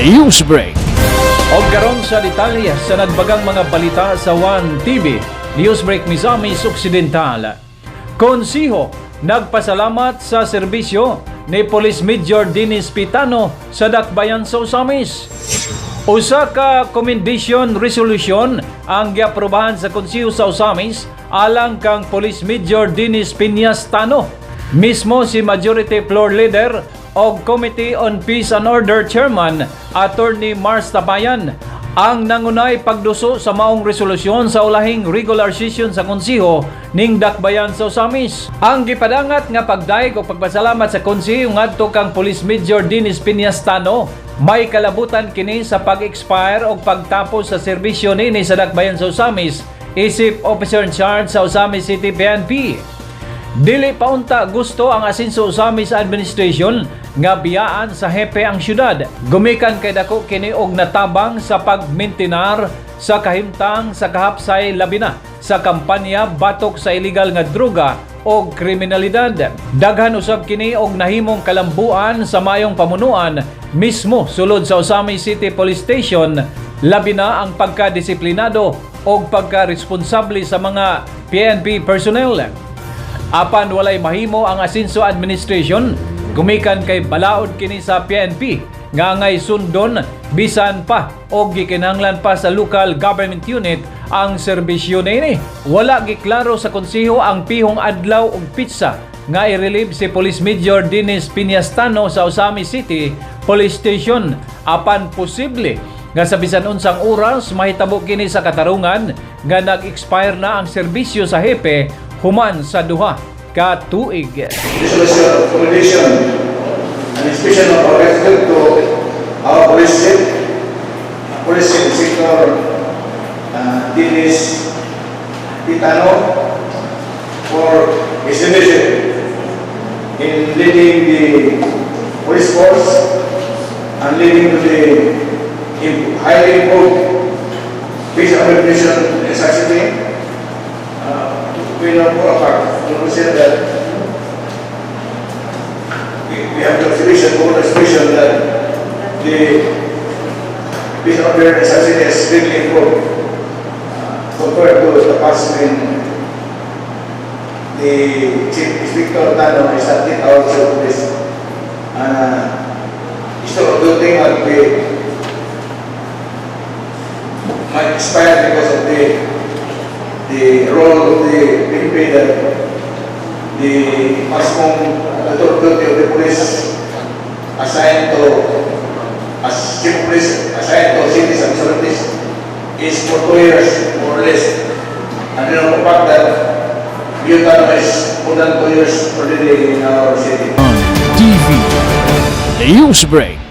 Newsbreak. O karon sa detalye sa nagbagang mga balita sa One TV, Newsbreak Misamis Occidental. Konsiho nagpasalamat sa serbisyo ni Police Major Dennis Pitano sa Dakbayan sa Osamis. Usa ka commendation resolution ang giaprobahan sa Konsiho sa Osamis alang kang Police Major Dennis Piñas Tano. Mismo si Majority Floor Leader o Committee on Peace and Order Chairman Attorney Mars Tabayan ang nangunay pagduso sa maong resolusyon sa ulahing regular session sa Konsiho ning Dakbayan sa Osamis. Ang gipadangat nga pagdaig o pagpasalamat sa Konsiho ngadto kang Police Major Dennis Piñas Tano may kalabutan kini sa pag-expire o pagtapos sa serbisyo nini sa Dakbayan sa Osamis isip Officer in Charge sa Osamis City PNP. Dili paunta gusto ang asenso Osamis Administration nga biyaan sa hepe ang syudad. Gumikan kay dako kini og natabang sa pagmintinar sa kahimtang sa kahapsay labi na sa kampanya batok sa illegal nga droga o kriminalidad. Daghan usab kini og nahimong kalambuan sa mayong pamunuan mismo sulod sa Osamis City Police Station, labi na ang pagkadisiplinado o pagkaresponsable sa mga PNP personnel. Apan walay mahimo ang asenso administration, gumikan kay balaod kini sa PNP nga ngay sundon bisan pa o gikinahanglan pa sa local government unit ang serbisyo nini. Wala giklaro sa konsiho ang pihong adlaw ug pitsa nga i-relieve si Police Major Dennis Piñas Tano sa Osamis City Police Station. Apan posible nga sa bisan unsang oras mahitabo kini sa katarungan nga nag-expire na ang serbisyo sa hepe human sa duha ka tuig. Resolution of commendation and expression of our gratitude to our police sector, Dennis Pitano, for his leadership in leading the police force and leading to the highly improved peace and organization in such a thing. We know for a fact, we say that we have the expression that the peace and order in such a thing is greatly improved compared to the past when the Chief Inspector Tano is at 8 hours of this. Instead of doing what we might expire because of the role of the PNP that the maximum authority of the police assigned to as chief police assigned to cities and municipalities is for 2 years more or less. And you know the fact that Butano is more than 2 years already in our city. TV Newsbreak.